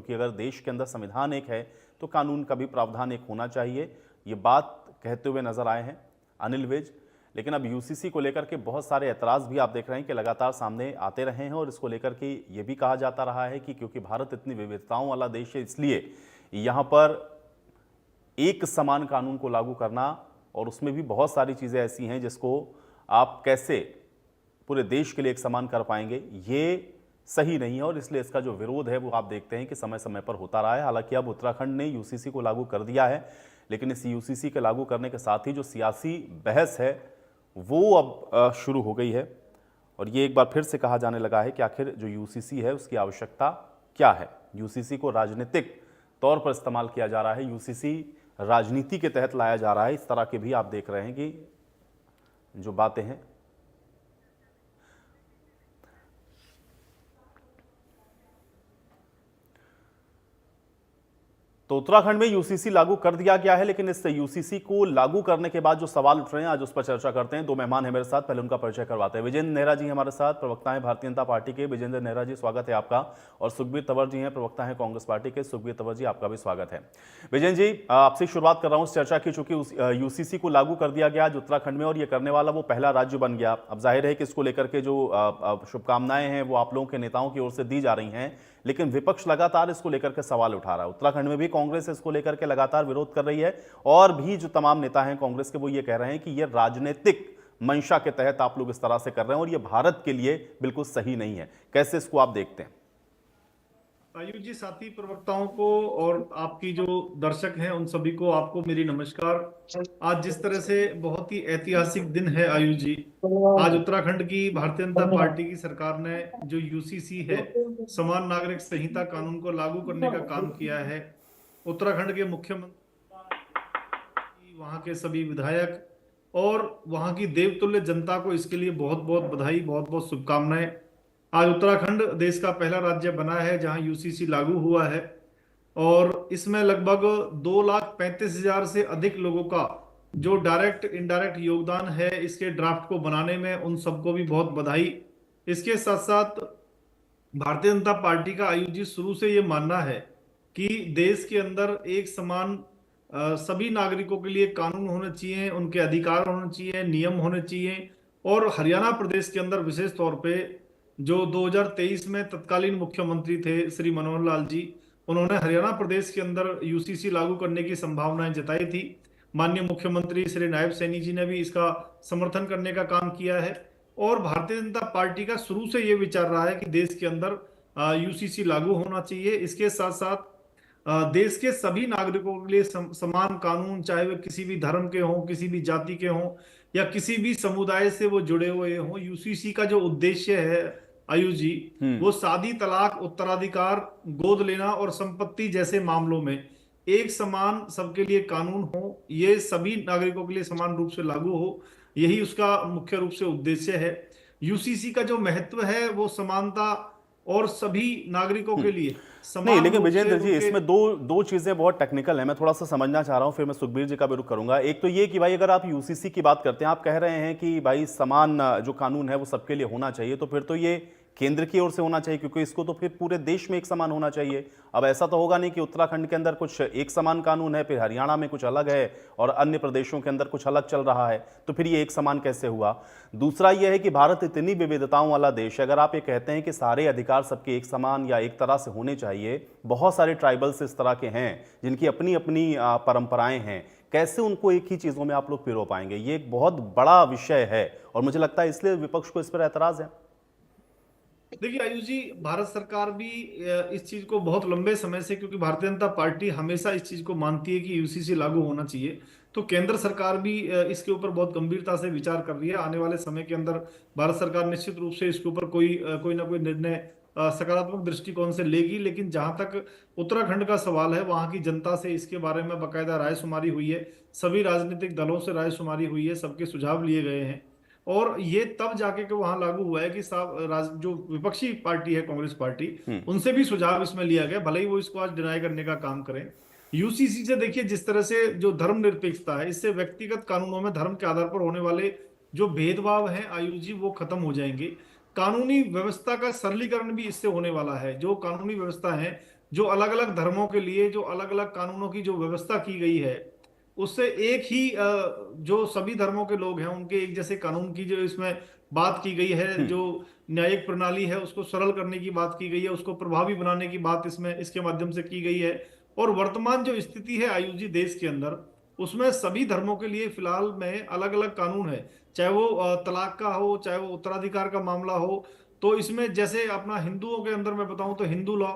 क्योंकि अगर देश के अंदर संविधान एक है तो कानून का भी प्रावधान एक होना चाहिए। ये बात कहते हुए नजर आए हैं अनिल विज। लेकिन अब यूसीसी को लेकर के बहुत सारे ऐतराज भी आप देख रहे हैं कि लगातार सामने आते रहे हैं, और इसको लेकर के ये भी कहा जाता रहा है कि क्योंकि भारत इतनी विविधताओं वाला देश है, इसलिए यहाँ पर एक समान कानून को लागू करना, और उसमें भी बहुत सारी चीज़ें ऐसी हैं जिसको आप कैसे पूरे देश के लिए एक समान कर पाएंगे, ये सही नहीं है। और इसलिए इसका जो विरोध है वो आप देखते हैं कि समय समय पर होता रहा है। हालांकि अब उत्तराखंड ने यूसीसी को लागू कर दिया है, लेकिन इस यूसीसी के लागू करने के साथ ही जो सियासी बहस है वो अब शुरू हो गई है, और ये एक बार फिर से कहा जाने लगा है कि आखिर जो यूसीसी है उसकी आवश्यकता क्या है। यूसीसी को राजनीतिक तौर पर इस्तेमाल किया जा रहा है, यूसीसी राजनीति के तहत लाया जा रहा है। इस तरह के भी आप देख रहे हैं कि जो बातें हैं। तो उत्तराखंड में यूसीसी लागू कर दिया गया है, लेकिन इस यूसीसी को लागू करने के बाद जो सवाल उठ रहे हैं आज उस पर चर्चा करते हैं। दो मेहमान हैं मेरे साथ, पहले उनका परिचय करवाते हैं। विजेंद्र नेहरा जी हमारे साथ, प्रवक्ता हैं भारतीय जनता पार्टी के। विजेंद्र नेहरा जी, स्वागत है आपका। और सुखबीर तंवर जी हैं, प्रवक्ता हैं कांग्रेस पार्टी के। सुखबीर तंवर जी, आपका भी स्वागत है। विजेंद्र जी, आपसे शुरुआत कर रहा हूं इस चर्चा की। चूंकि यूसीसी को लागू कर दिया गया आज उत्तराखंड में, और ये करने वाला वो पहला राज्य बन गया। अब जाहिर है कि इसको लेकर के जो शुभकामनाएं हैं वो आप लोगों के नेताओं की ओर से दी जा रही हैं, लेकिन विपक्ष लगातार इसको लेकर के सवाल उठा रहा है। उत्तराखंड में भी कांग्रेस इसको लेकर के लगातार विरोध कर रही है, और भी जो तमाम नेता हैं कांग्रेस के वो ये कह रहे हैं कि ये राजनीतिक मंशा के तहत आप लोग इस तरह से कर रहे हैं, और ये भारत के लिए बिल्कुल सही नहीं है। कैसे इसको आप देखते हैं? आयुष जी, साथी प्रवक्ताओं को और आपकी जो दर्शक हैं उन सभी को, आपको मेरी नमस्कार। आज जिस तरह से बहुत ही ऐतिहासिक दिन है आयुष जी, आज उत्तराखंड की भारतीय जनता पार्टी की सरकार ने जो यूसीसी है, समान नागरिक संहिता कानून को लागू करने का काम किया है। उत्तराखंड के मुख्यमंत्री, वहां के सभी विधायक और वहां की देवतुल्य जनता को इसके लिए बहुत बहुत बधाई, बहुत बहुत शुभकामनाएं। आज उत्तराखंड देश का पहला राज्य बना है जहां यूसीसी लागू हुआ है, और इसमें लगभग 2,35,000 से अधिक लोगों का जो डायरेक्ट इनडायरेक्ट योगदान है इसके ड्राफ्ट को बनाने में, उन सबको भी बहुत बधाई। इसके साथ साथ भारतीय जनता पार्टी का आयुष जी शुरू से ये मानना है कि देश के अंदर एक समान सभी नागरिकों के लिए कानून होने चाहिए, उनके अधिकार होने चाहिए, नियम होने चाहिए। और हरियाणा प्रदेश के अंदर विशेष तौर पे जो 2023 में तत्कालीन मुख्यमंत्री थे श्री मनोहर लाल जी, उन्होंने हरियाणा प्रदेश के अंदर यूसीसी लागू करने की संभावनाएं जताई थी। माननीय मुख्यमंत्री श्री नायब सैनी जी ने भी इसका समर्थन करने का काम किया है, और भारतीय जनता पार्टी का शुरू से ये विचार रहा है कि देश के अंदर यूसीसी लागू होना चाहिए। इसके साथ साथ देश के सभी नागरिकों के लिए समान कानून, चाहे वे किसी भी धर्म के हों, किसी भी जाति के हों, या किसी भी समुदाय से वो जुड़े हुए हों। यूसीसी का जो उद्देश्य है आयुष जी, वो शादी, तलाक, उत्तराधिकार, गोद लेना और संपत्ति जैसे मामलों में एक समान सबके लिए कानून हो, ये सभी नागरिकों के लिए समान रूप से लागू हो, यही उसका मुख्य रूप से उद्देश्य है। यूसीसी का जो महत्व है वो समानता और सभी नागरिकों के लिए नहीं, समान लेकिन रूप से विजेंद्र जी, उनके। इसमें दो चीजें बहुत टेक्निकल हैं, मैं थोड़ा सा समझना चाह रहा हूं, फिर मैं सुखबीर जी का भी रुख करूंगा। एक तो ये कि भाई अगर आप यूसीसी की बात करते हैं, आप कह रहे हैं कि भाई समान जो कानून है वो सबके लिए होना चाहिए, तो फिर तो ये केंद्र की ओर से होना चाहिए, क्योंकि इसको तो फिर पूरे देश में एक समान होना चाहिए। अब ऐसा तो होगा नहीं कि उत्तराखंड के अंदर कुछ एक समान कानून है, फिर हरियाणा में कुछ अलग है और अन्य प्रदेशों के अंदर कुछ अलग चल रहा है, तो फिर ये एक समान कैसे हुआ? दूसरा यह है कि भारत इतनी विविधताओं वाला देश है, अगर आप ये कहते हैं कि सारे अधिकार सबके एक समान या एक तरह से होने चाहिए, बहुत सारे ट्राइबल्स इस तरह के हैं जिनकी अपनी अपनी परंपराएं हैं, कैसे उनको एक ही चीजों में आप लोग पिरो पाएंगे? ये एक बहुत बड़ा विषय है, और मुझे लगता है इसलिए विपक्ष को इस पर ऐतराज है। देखिए आयुष जी, भारत सरकार भी इस चीज को बहुत लंबे समय से, क्योंकि भारतीय जनता पार्टी हमेशा इस चीज को मानती है कि यूसीसी लागू होना चाहिए, तो केंद्र सरकार भी इसके ऊपर बहुत गंभीरता से विचार कर रही है। आने वाले समय के अंदर भारत सरकार निश्चित रूप से इसके ऊपर कोई ना कोई निर्णय सकारात्मक दृष्टिकोण से लेगी। लेकिन जहां तक उत्तराखंड का सवाल है, वहां की जनता से इसके बारे में बाकायदा रायशुमारी हुई है, सभी राजनीतिक दलों से रायशुमारी हुई है, सबके सुझाव लिए गए हैं, और ये तब जाके के वहां लागू हुआ है कि जो विपक्षी पार्टी है कांग्रेस पार्टी, उनसे भी सुझाव इसमें लिया गया, भले ही वो इसको आज डिनाई करने का काम करें। यूसीसी से देखिए, जिस तरह से जो धर्मनिरपेक्षता है, इससे व्यक्तिगत कानूनों में धर्म के आधार पर होने वाले जो भेदभाव हैं आयुष जी, वो खत्म हो जाएंगे। कानूनी व्यवस्था का सरलीकरण भी इससे होने वाला है। जो कानूनी व्यवस्था है जो अलग अलग धर्मों के लिए जो अलग अलग कानूनों की जो व्यवस्था की गई है, उससे एक ही जो सभी धर्मों के लोग हैं उनके एक जैसे कानून की जो इसमें बात की गई है, हम्म। जो न्यायिक प्रणाली है उसको सरल करने की बात की गई है, उसको प्रभावी बनाने की बात इसमें इसके माध्यम से की गई है। और वर्तमान जो स्थिति है आयुषी देश के अंदर, उसमें सभी धर्मों के लिए फिलहाल में अलग अलग कानून है, चाहे वो तलाक का हो, चाहे वो उत्तराधिकार का मामला हो। तो इसमें जैसे अपना हिंदुओं के अंदर मैं बताऊं तो हिंदू लॉ,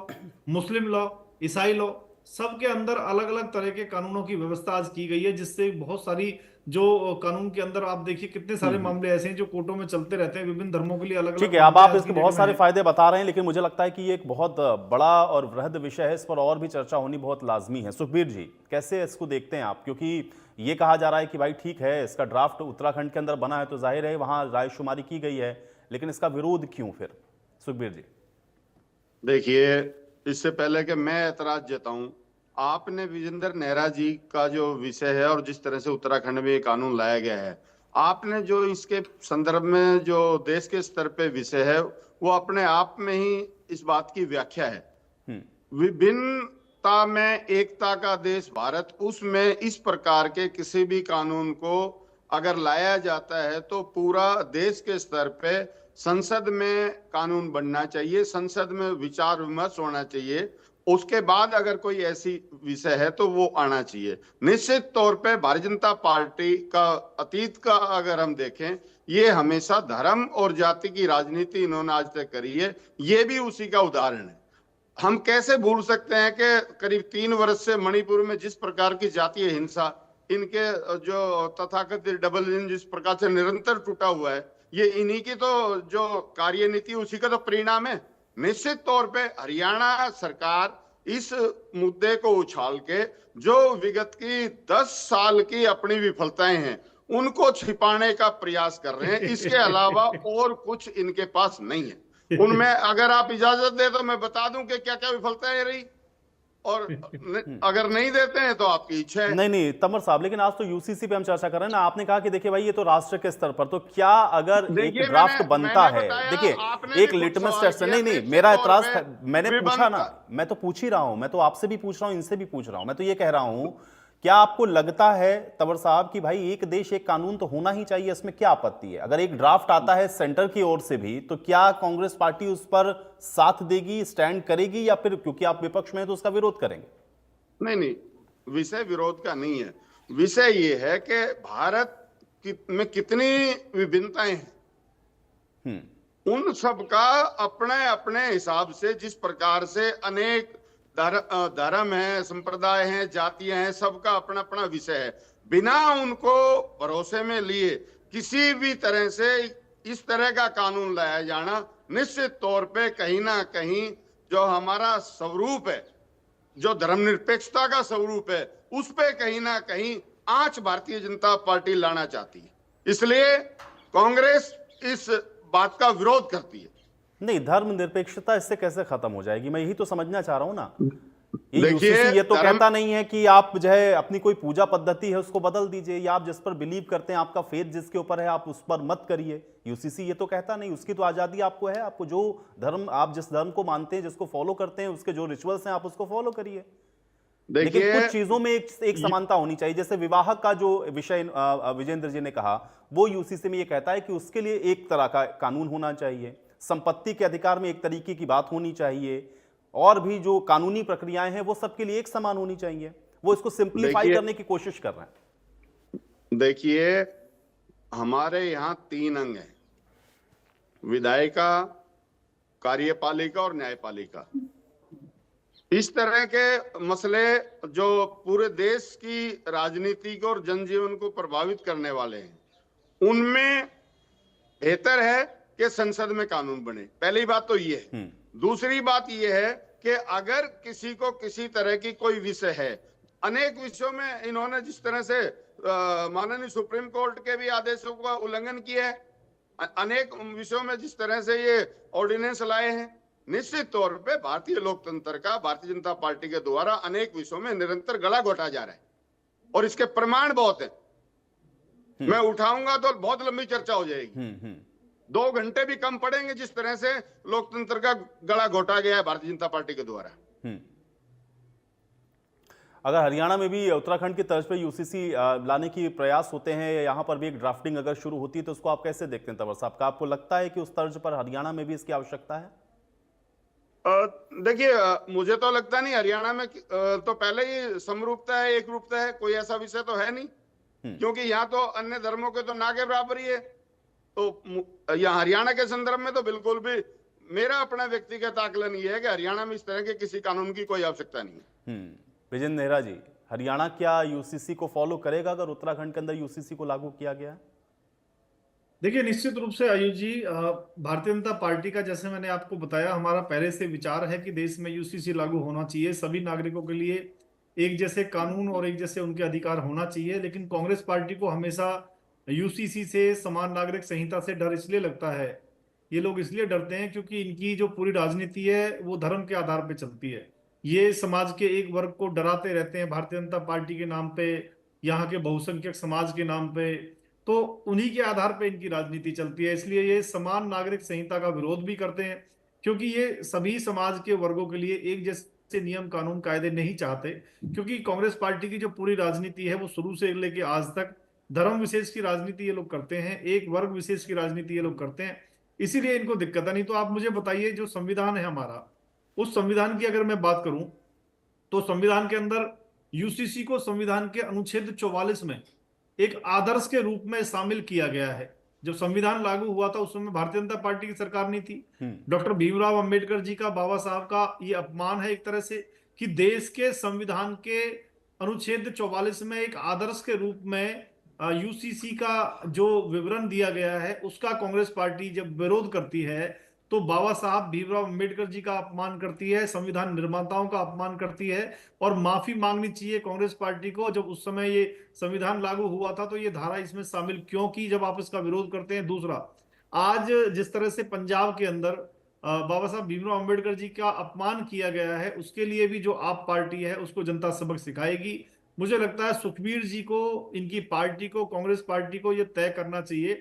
मुस्लिम लॉ, ईसाई लॉ, सबके अंदर अलग अलग तरह के कानूनों की व्यवस्था आज की गई है, जिससे बहुत सारी जो कानून के अंदर आप देखिए कितने सारे मामले ऐसे हैं जो कोर्टों में चलते रहते हैं, विभिन्न धर्मों के लिए अलग ठीक अलग है, अब मामले आप आज इसके की डेट बहुत में सारे हैं। फायदे बता रहे हैं, लेकिन मुझे लगता है कि ये एक बहुत बड़ा और वृहद विषय है, इस पर और भी चर्चा होनी बहुत लाजमी है। सुखबीर जी, कैसे इसको देखते हैं आप? क्योंकि ये कहा जा रहा है कि भाई ठीक है, इसका ड्राफ्ट उत्तराखंड के अंदर बना है तो जाहिर है वहां रायशुमारी की गई है, लेकिन इसका विरोध क्यों फिर? सुखबीर जी। देखिए, इससे पहले कि मैं ऐतराज जताऊं, आपने विजेंद्र नेहरा जी का जो विषय है और जिस तरह से उत्तराखंड में ये कानून लाया गया है, आपने जो इसके संदर्भ में जो देश के स्तर पे विषय है, वो अपने आप में ही इस बात की व्याख्या है। विभिन्नता में एकता का देश भारत, उसमें इस प्रकार के किसी भी कानून को अगर लाया जाता है तो पूरा देश के स्तर पे संसद में कानून बनना चाहिए, संसद में विचार विमर्श होना चाहिए, उसके बाद अगर कोई ऐसी विषय है तो वो आना चाहिए। निश्चित तौर पे भारतीय जनता पार्टी का अतीत का अगर हम देखें, ये हमेशा धर्म और जाति की राजनीति इन्होंने आज तक करी है, ये भी उसी का उदाहरण है। हम कैसे भूल सकते हैं कि करीब 3 वर्ष से मणिपुर में जिस प्रकार की जातीय हिंसा, इनके जो तथाकथित डबल इंजन जिस प्रकार से निरंतर टूटा हुआ है, ये इन्हीं की तो जो कार्यनीति उसी का तो परिणाम है। निश्चित तौर पे हरियाणा सरकार इस मुद्दे को उछाल के जो विगत की 10 साल की अपनी विफलताएं हैं उनको छिपाने का प्रयास कर रहे हैं, इसके अलावा और कुछ इनके पास नहीं है। उनमें अगर आप इजाजत दे तो मैं बता दूं कि क्या क्या विफलताएं रही, और अगर नहीं देते हैं तो आपकी इच्छा है। नहीं तमर साहब, लेकिन आज तो यूसीसी पे हम चर्चा कर रहे हैं ना। आपने कहा कि देखिए भाई ये तो राष्ट्र के स्तर पर, तो क्या अगर एक ड्राफ्ट बनता है, देखिए एक लिटमस टेस्ट, नहीं मेरा एतराज था, मैंने पूछा ना, मैं तो पूछ ही रहा हूं, मैं तो आपसे भी पूछ रहा हूं, इनसे भी पूछ रहा हूं, मैं तो ये कह रहा हूं, क्या आपको लगता है तंवर साहब कि भाई एक देश एक कानून तो होना ही चाहिए, इसमें क्या आपत्ति है? अगर एक ड्राफ्ट आता है सेंटर की ओर से भी, तो क्या कांग्रेस पार्टी उस पर साथ देगी, स्टैंड करेगी, या फिर क्योंकि आप विपक्ष में हैं तो उसका विरोध करेंगे? नहीं, विषय विरोध का नहीं है। विषय ये है कि भारत में कितनी विभिन्नताएं हैं, उन सब का अपने अपने हिसाब से, जिस प्रकार से अनेक धर्म है, संप्रदाय हैं, जातियां हैं, सबका अपना अपना विषय है। बिना उनको भरोसे में लिए किसी भी तरह से इस तरह का कानून लाया जाना निश्चित तौर पे कहीं ना कहीं जो हमारा स्वरूप है, जो धर्मनिरपेक्षता का स्वरूप है, उस पे कहीं ना कहीं आंच भारतीय जनता पार्टी लाना चाहती है। इसलिए कांग्रेस इस बात का विरोध करती है। नहीं, धर्मनिरपेक्षता इससे कैसे खत्म हो जाएगी? मैं यही तो समझना चाह रहा हूं ना। ये देखिए, यूसीसी ये तो कहता नहीं है कि आप जो है अपनी कोई पूजा पद्धति है उसको बदल दीजिए, या आप जिस पर बिलीव करते हैं, आपका फेथ जिसके ऊपर है, आप उस पर मत करिए। यूसीसी ये तो कहता नहीं, उसकी तो आजादी आपको है, आपको जो धर्म, आप जिस धर्म को मानते हैं, जिसको फॉलो करते हैं, उसके जो रिचुअल्स हैं आप उसको फॉलो करिए। लेकिन कुछ चीजों में एक समानता होनी चाहिए। जैसे विवाह का जो विषय विजेंद्र जी ने कहा, वो यूसीसी में ये कहता है कि उसके लिए एक तरह का कानून होना चाहिए, संपत्ति के अधिकार में एक तरीके की बात होनी चाहिए, और भी जो कानूनी प्रक्रियाएं हैं वो सबके लिए एक समान होनी चाहिए। वो इसको सिंप्लीफाई करने की कोशिश कर रहे हैं। देखिए, हमारे यहाँ 3 अंग हैं, विधायिका, कार्यपालिका और न्यायपालिका। इस तरह के मसले जो पूरे देश की राजनीति को और जनजीवन को प्रभावित करने वाले हैं, उनमें बेहतर है कि संसद में कानून बने। पहली बात तो ये है। दूसरी बात ये है कि अगर किसी को किसी तरह की कोई विषय है, अनेक विषयों में इन्होंने जिस तरह से माननीय सुप्रीम कोर्ट के भी आदेशों का उल्लंघन किया है, अनेक विषयों में जिस तरह से ये ऑर्डिनेंस लाए हैं, निश्चित तौर पे भारतीय लोकतंत्र का, भारतीय जनता पार्टी के द्वारा अनेक विषयों में निरंतर गला घोटा जा रहा है, और इसके प्रमाण बहुत है। मैं उठाऊंगा तो बहुत लंबी चर्चा हो जाएगी, 2 घंटे भी कम पड़ेंगे जिस तरह से लोकतंत्र का गला घोटा गया है भारतीय जनता पार्टी के द्वारा। अगर हरियाणा में भी उत्तराखंड की तर्ज पे यूसीसी लाने की प्रयास होते हैं, यहाँ पर भी एक ड्राफ्टिंग अगर शुरू होती है, तो उसको आप कैसे देखते हैं तंवर साहब? का आपको लगता है कि उस तर्ज पर हरियाणा में भी इसकी आवश्यकता है? देखिए, मुझे तो लगता नहीं हरियाणा में तो पहले ही समरूपता है, एक रूपता है, कोई ऐसा विषय तो है नहीं, क्योंकि यहाँ तो अन्य धर्मों के तो ना के बराबर ही है। तो यहाँ हरियाणा के संदर्भ में तो बिल्कुल भी मेरा अपना व्यक्तिगत आकलन ये है कि हरियाणा में इस तरह के किसी कानून की कोई आवश्यकता नहीं है। विजेंद्र नेहरा जी, हरियाणा क्या यूसीसी को फॉलो करेगा अगर उत्तराखंड के अंदर यूसीसी को लागू किया गया? देखिए, निश्चित रूप से आयुष जी, भारतीय जनता पार्टी का, जैसे मैंने आपको बताया, हमारा पहले से विचार है कि देश में यूसीसी लागू होना चाहिए, सभी नागरिकों के लिए एक जैसे कानून और एक जैसे उनके अधिकार होना चाहिए। लेकिन कांग्रेस पार्टी को हमेशा यूसीसी से, समान नागरिक संहिता से डर इसलिए लगता है, ये लोग इसलिए डरते हैं क्योंकि इनकी जो पूरी राजनीति है वो धर्म के आधार पर चलती है। ये समाज के एक वर्ग को डराते रहते हैं भारतीय जनता पार्टी के नाम पे, यहाँ के बहुसंख्यक समाज के नाम पे, तो उन्हीं के आधार पर इनकी राजनीति चलती है। इसलिए ये समान नागरिक संहिता का विरोध भी करते हैं, क्योंकि ये सभी समाज के वर्गों के लिए एक जैसे नियम कानून कायदे नहीं चाहते। क्योंकि कांग्रेस पार्टी की जो पूरी राजनीति है वो शुरू से लेके आज तक धर्म विशेष की राजनीति ये लोग करते हैं, एक वर्ग विशेष की राजनीति ये लोग करते हैं, इसीलिए इनको दिक्कत है। नहीं तो आप मुझे बताइए, जो संविधान है हमारा, उस संविधान की अगर मैं बात करूं तो संविधान के अंदर यूसीसी को संविधान के अनुच्छेद 44 में एक आदर्श के रूप में शामिल किया गया है। जब संविधान लागू हुआ था उस समय भारतीय जनता पार्टी की सरकार नहीं थी। डॉक्टर भीमराव अंबेडकर जी का, बाबा साहब का ये अपमान है एक तरह से कि देश के संविधान के अनुच्छेद 44 में एक आदर्श के रूप में यूसीसी का जो विवरण दिया गया है उसका कांग्रेस पार्टी जब विरोध करती है तो बाबा साहब भीमराव अंबेडकर जी का अपमान करती है, संविधान निर्माताओं का अपमान करती है, और माफी मांगनी चाहिए कांग्रेस पार्टी को। जब उस समय ये संविधान लागू हुआ था तो ये धारा इसमें शामिल क्यों की, जब आप इसका विरोध करते हैं। दूसरा, आज जिस तरह से पंजाब के अंदर बाबा साहब भीमराव अंबेडकर जी का अपमान किया गया है, उसके लिए भी जो आप पार्टी है उसको जनता सबक सिखाएगी। मुझे लगता है सुखबीर जी को, इनकी पार्टी को, कांग्रेस पार्टी को ये तय करना चाहिए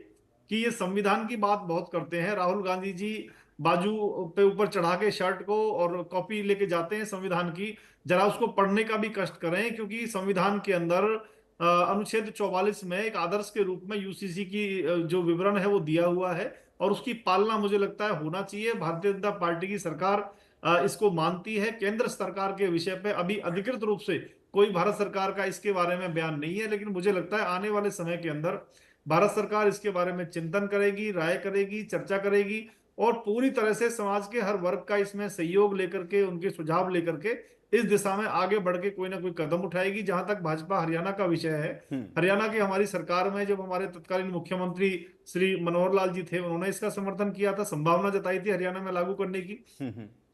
कि ये संविधान की बात बहुत करते हैं। राहुल गांधी जी बाजू पे ऊपर चढ़ा के शर्ट को और कॉपी लेके जाते हैं संविधान की, जरा उसको पढ़ने का भी कष्ट करें, क्योंकि संविधान के अंदर अनुच्छेद 44 में एक आदर्श के रूप में यूसीसी की जो विवरण है वो दिया हुआ है, और उसकी पालना मुझे लगता है होना चाहिए। भारतीय जनता पार्टी की सरकार इसको मानती है। केंद्र सरकार के विषय पे अभी अधिकृत रूप से कोई भारत सरकार का इसके बारे में बयान नहीं है, लेकिन मुझे लगता है आने वाले समय के अंदर भारत सरकार इसके बारे में चिंतन करेगी, राय करेगी, चर्चा करेगी, और पूरी तरह से समाज के हर वर्ग का इसमें सहयोग लेकर के, उनके सुझाव लेकर के इस दिशा में आगे बढ़ के कोई ना कोई कदम उठाएगी। जहां तक भाजपा हरियाणा का विषय है, हरियाणा की हमारी सरकार में जब हमारे तत्कालीन मुख्यमंत्री श्री मनोहर लाल जी थे, उन्होंने इसका समर्थन किया था, संभावना जताई थी हरियाणा में लागू करने की।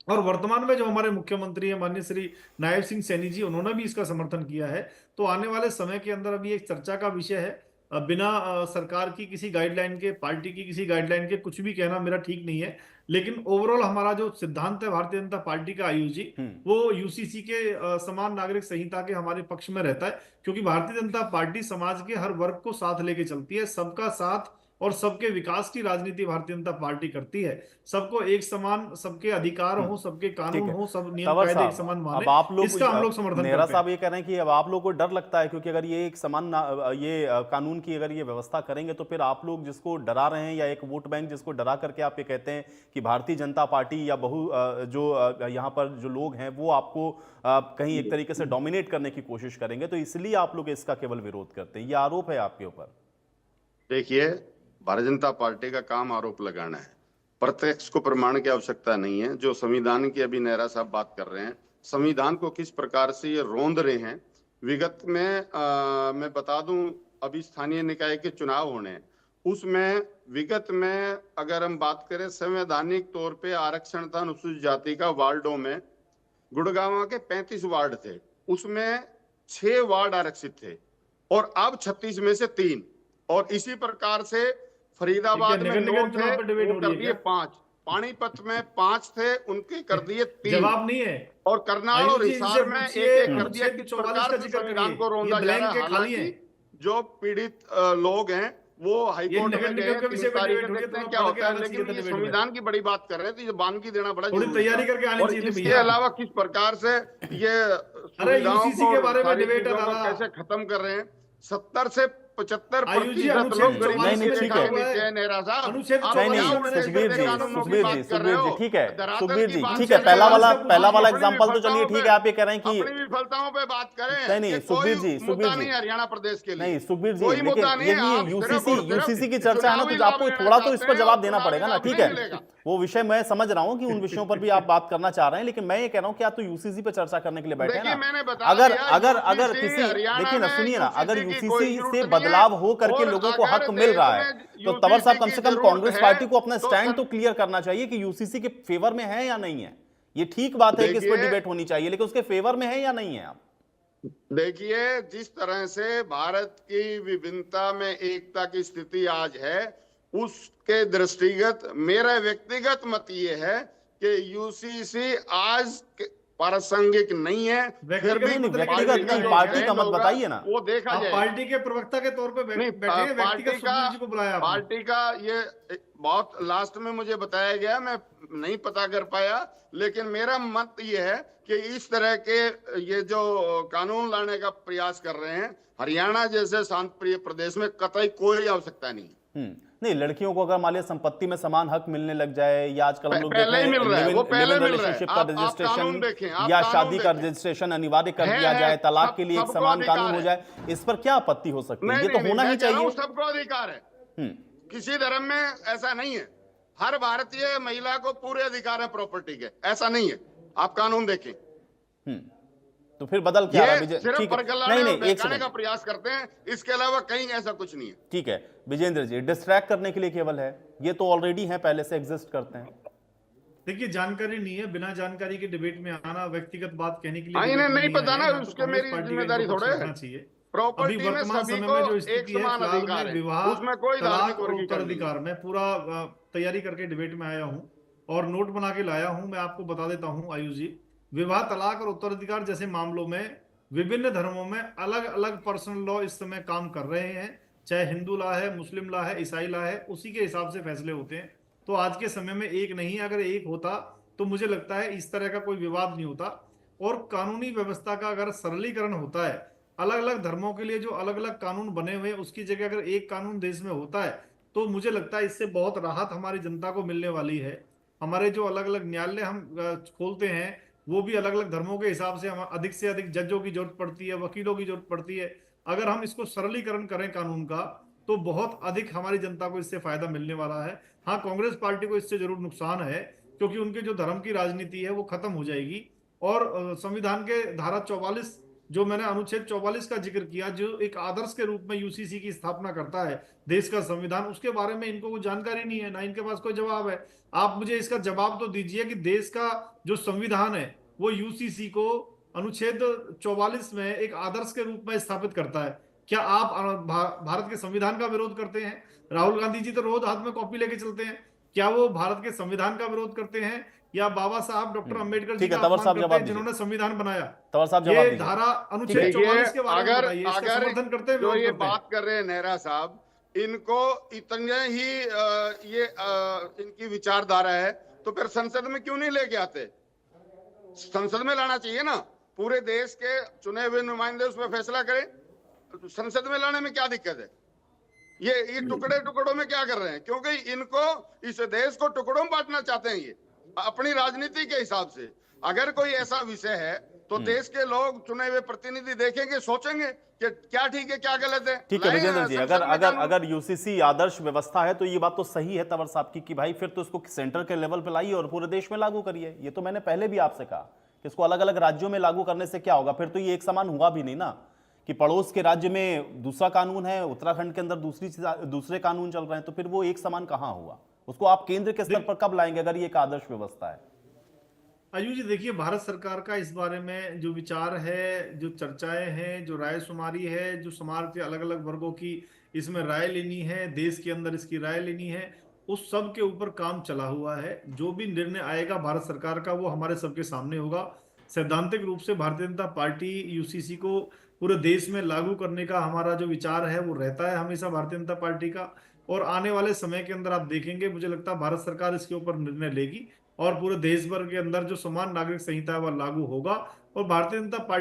और वर्तमान में जो हमारे मुख्यमंत्री है माननीय श्री नायब सिंह सैनी जी, उन्होंने भी इसका समर्थन किया है। तो आने वाले समय के अंदर अभी एक चर्चा का विषय है। बिना सरकार की किसी गाइडलाइन के, पार्टी की किसी गाइडलाइन के कुछ भी कहना मेरा ठीक नहीं है, लेकिन ओवरऑल हमारा जो सिद्धांत है भारतीय जनता पार्टी का आयुष जी, वो यूसीसी के समान नागरिक संहिता के हमारे पक्ष में रहता है। क्योंकि भारतीय जनता पार्टी समाज के हर वर्ग को साथ लेके चलती है, सबका साथ और सबके विकास की राजनीति भारतीय जनता पार्टी करती है। सबको एक समान, सबके अधिकार हो, सबके कानून हो, सब नियम कायदे एक समान माने, अब आप लोग, इसका हम लोग समर्थन नेहरा करते हैं। साहब ये कह रहे हैं कि अब आप लोग को डर लगता है, क्योंकि अगर ये एक समान ये कानून की अगर ये व्यवस्था करेंगे तो फिर आप लोग जिसको डरा रहे हैं, या एक वोट बैंक जिसको डरा करके आप ये कहते हैं कि भारतीय जनता पार्टी या जो यहाँ पर जो लोग हैं वो आपको कहीं एक तरीके से डोमिनेट करने की कोशिश करेंगे, तो इसलिए आप लोग इसका केवल विरोध करते हैं, ये आरोप है आपके ऊपर। देखिए, भारतीय जनता पार्टी का काम आरोप लगाना है, प्रत्यक्ष को प्रमाण की आवश्यकता नहीं है। जो संविधान की अभी नेहरा साहब बात कर रहे हैं, संविधान को किस प्रकार से ये रौंद रहे हैं, विगत में मैं बता दूं, अभी स्थानीय निकाय के चुनाव होने हैं, उसमें विगत में अगर हम बात करें, संवैधानिक तौर पे आरक्षण था अनुसूचित जाति का वार्डों में। गुड़गांव के 35 वार्ड थे, उसमें 6 वार्ड आरक्षित थे, और अब 36 में से 3, और इसी प्रकार से फरीदाबाद में 9 थे, वो कर दिए 5, पानीपत में 5 थे, उनके कर दिए 3। जवाब नहीं है। और करनाल और हिसार में एक कर दिया। किस प्रकार से संविधान को रौंदा जा रहा है। हालांकि जो पीड़ित लोग हैं वो हाईकोर्ट नगर में गए, निगम के 3 विषय पे तारीख डिबेट हो रही है, देखते हैं थोड़ा क्या पढ़ के होता है। आना चाहिए लेकिन था ये डिबेट में। संविधान की बड़ी बात कर रहे थे, ये बानगी देना बड़ा थोड़ी जरूरी तैयारी था। करके आनी और चाहिए थी इसके भैया। अलावा किस प्रकार से ये अरे सुविधाओं यूसीसी को के और बारे में सारी डिबेट है चीजों को दादा। कैसे खत्म कर रहे हैं। 70 से 75% आयुष जी, अनुच्छेद लोग गरीबी 44 नहीं, की में ठीक रेखा लिखा के है। हुआ नीचे है। है, नेहरा साहब, अनुच्छेद आप 44 क्या नहीं, उल्टे सुखबीर सीधे जी, कानूनों की सुखबीर बात जी, कर रहे सुखबीर हो। जी, ठीक है, धरातल सुखबीर की जी, बात ठीक है, करें। पहला वाला अपनी एग्जांपल तो चलिए विफलताओं ठीक पे- है, आप ये कह रहे हैं कि अपनी विफलताओं पे बात करें नहीं, कि कोई सुखबीर जी, मुद्दा नहीं है हरियाणा प्रदेश के लिए। नहीं सुखबीर जी, कोई लेकिन मुद्दा नहीं है। यही आप सिर्फ यूसीसी और सिर्फ यूसीसी की चर्चा है ना, चुनावी तो लाभ आपको लेना थोड़ा तो इस चाहते पर हैं जवाब और देना चुनावी पड़ेगा ना। लाभ ठीक नहीं है, मिलेगा। वो विषय मैं समझ रहा हूं कि उन विषयों पर भी आप बात करना चाह रहे हैं, लेकिन मैं ये कह रहा हूं कि आप तो यूसीसी पे चर्चा करने के लिए बैठे हैं देखिए, ना। मैंने बता अगर दिया, अगर अगर यूसीसी किसी, हरियाणा देखिए ना, में सुनिए ना, अगर यूसीसी की कोई यूसीसी जरूरत से नहीं है। बदलाव हो करके और लोगों को अगर हक मिल देश रहा है, में तो तंवर साहब कम यूसीसी से की कम कांग्रेस जरूरत पार्टी है, को अपना तो स्टैंड तो क्लियर करना चाहिए कि यूसीसी के फेवर में है या नहीं है। ये ठीक बात है कि इस पर देखिए- डिबेट होनी चाहिए, लेकिन उसके फेवर में है या नहीं है आप। देखिए, जिस तरह से भारत की विभिन्नता में एकता की स्थिति आज है, उसके दृष्टिगत मेरा व्यक्तिगत मत ये है कि यूसीसी आज प्रासंगिक नहीं है। फिर भी व्यक्तिगत नहीं, व्यक्तिगत नहीं, जो पार्टी का trend मत होगा, बताइए ना। वो देखा आप जाएगा। पार्टी के प्रवक्ता के तौर पे नहीं, बैठे हैं, व्यक्तिगत सुखबीर जी को बुलाया आपने। पार्टी का ये बहुत लास्ट में मुझे बताया गया, मैं नहीं पता कर पाया, लेकिन मेरा मत ये है कि इस तरह के ये जो कानून लाने का प्रयास कर रहे हैं हरियाणा जैसे शांत प्रिय प्रदेश में कतई कोई आवश्यकता नहीं है। नहीं, लड़कियों को अगर मान लिया संपत्ति में समान हक मिलने लग जाए, या आजकल हम लोग देख पहले रहे ही हैं मिल रहा है, वो पहले मिल रहा है। रिलेशनशिप का आप कानून रजिस्ट्रेशन देखें, आप या कानून शादी का देखें। रजिस्ट्रेशन अनिवार्य कर है, दिया जाए, तलाक के लिए एक सबको समान अधिकार कानून हो है। जाए, इस पर क्या आपत्ति हो सकती है? नहीं, ये तो नहीं, होना मैं ही कह रहा हूं, चाहिए। सबको अधिकार है। हम्म किसी धर्म में ऐसा नहीं है। हर भारतीय महिला को पूरे अधिकार है प्रॉपर्टी के, ऐसा नहीं है। आप कानून देखें। तो फिर बदल क्या रहा है ये विजय? सिर्फ ठीक है, परगलाने नहीं और नहीं, एक बहकाने सेकंड, का प्रयास करते हैं, इसके अलावा कहीं ऐसा कुछ नहीं है। ठीक है विजेंद्र जी, डिस्ट्रैक्ट करने के लिए केवल है, ये तो ऑलरेडी है, पहले से एग्जिस्ट करते हैं। देखिए, जानकारी नहीं है, बिना जानकारी के डिबेट में आना, व्यक्तिगत बात कहने के लिए हाँ, डिबेट इन्हें में नहीं पता आए ना, हैं, तो उसके कांग्रेस मेरी पार्टी का जिम्मेदारी इनको पक्ष थोड़े है। रखना चाहिए। अभी प्रॉपर्टी में वर्तमान सभी समय को में जो एक स्थिति है, समान फिलहाल अधिकार मैं है, विवाह, उसमें कोई तलाक धार्मिक और वर्गीकरण नहीं है। उत्तराधिकार में पूरा तैयारी करके डिबेट में आया हूँ और नोट बना के लाया हूँ। मैं आपको बता देता हूँ आयुष जी, विवाह, तलाक और उत्तराधिकार जैसे मामलों में विभिन्न धर्मों में अलग अलग पर्सनल लॉ इस समय काम कर रहे हैं। चाहे हिंदू लॉ है, मुस्लिम लॉ है, ईसाई लॉ है, उसी के हिसाब से फैसले होते हैं। तो आज के समय में एक नहीं, अगर एक होता तो मुझे लगता है इस तरह का कोई विवाद नहीं होता। और कानूनी व्यवस्था का अगर सरलीकरण होता है, अलग अलग धर्मों के लिए जो अलग अलग कानून बने हुए हैं, उसकी जगह अगर एक कानून देश में होता है, तो मुझे लगता है इससे बहुत राहत हमारी जनता को मिलने वाली है। हमारे जो अलग अलग न्यायालय हम खोलते हैं, वो भी अलग अलग धर्मों के हिसाब से, हम अधिक से अधिक जजों की जरूरत पड़ती है, वकीलों की जरूरत पड़ती है। अगर हम इसको सरलीकरण करें कानून का, तो बहुत अधिक हमारी जनता को इससे फायदा मिलने वाला है। हाँ, कांग्रेस पार्टी को इससे जरूर नुकसान है, क्योंकि उनके जो धर्म की राजनीति है वो खत्म हो जाएगी। और संविधान के धारा 44, जो मैंने अनुच्छेद 44 का जिक्र किया, जो एक आदर्श के रूप में यूसीसी की स्थापना करता है देश का संविधान, उसके बारे में इनको कोई जानकारी नहीं है, ना इनके पास कोई जवाब है। आप मुझे इसका जवाब तो दीजिए कि देश का जो संविधान है वो यूसीसी को अनुच्छेद 44 में एक आदर्श के रूप में स्थापित करता है। क्या आप भारत के संविधान का विरोध करते हैं? राहुल गांधी जी तो रोज हाथ में कॉपी लेके चलते हैं। क्या वो भारत के संविधान का विरोध करते हैं, या बाबा साहब डॉक्टर अंबेडकर जी ठीक है, का तंवर अपमान साहब करते जवाब हैं, जिन्होंने संविधान बनाया? तंवर साहब जवाब ये दीजिए। धारा अनुच्छेद देखिए, 44 के बारे में अगर बताइए, इसका अगर समर्थन करते हैं, जो विरोध ये करते हैं? बात कर रहे हैं नेहरा साहब, इनको इतने ही इनकी विचारधारा है, तो फिर संसद में क्यों नहीं लेके आते? संसद में लाना चाहिए ना, पूरे देश के चुने हुए नुमाइंदे उसमें फैसला करें। संसद में लाने में क्या दिक्कत है? ये टुकड़े टुकड़ों में क्या कर रहे हैं? क्योंकि इनको, इस देश को टुकड़ों में बांटना चाहते हैं ये अपनी राजनीति के हिसाब से। अगर कोई ऐसा विषय है तो देश के लोग, चुने हुए प्रतिनिधि देखेंगे, सोचेंगे कि क्या ठीक है, क्या गलत है। ठीक है विजेंद्र जी, संसद अगर में अगर कानून- अगर यूसीसी आदर्श व्यवस्था है, तो ये बात तो सही है तंवर साहब की कि भाई फिर तो इसको सेंटर के लेवल पे लाइए और पूरे देश में लागू करिए। ये तो मैंने पहले भी आपसे कहा कि इसको अलग अलग राज्यों में लागू करने से क्या होगा? फिर तो ये एक समान हुआ भी नहीं ना, कि पड़ोस के राज्य में दूसरा कानून है, उत्तराखंड के अंदर दूसरे कानून चल रहे हैं, तो फिर वो एक समान कहां हुआ? उसको आप केंद्र के स्तर पर कब लाएंगे अगर ये एक आदर्श व्यवस्था है? आयुष जी, देखिए, भारत सरकार का इस बारे में जो विचार है, जो चर्चाएं हैं, जो रायशुमारी है, जो समाज के अलग अलग वर्गों की इसमें राय लेनी है, देश के अंदर इसकी राय लेनी है, उस सब के ऊपर काम चला हुआ है। जो भी निर्णय आएगा भारत सरकार का, वो हमारे सबके सामने होगा। सैद्धांतिक रूप से भारतीय जनता पार्टी यूसीसी को पूरे देश में लागू करने का हमारा जो विचार है वो रहता है हमेशा भारतीय जनता पार्टी का। और आने वाले समय के अंदर आप देखेंगे, मुझे लगता है भारत सरकार इसके ऊपर निर्णय लेगी और पूरे देश भर के अंदर जो समान नागरिक संहिता है वह लागू होगा। और भारतीय जनता पार्टी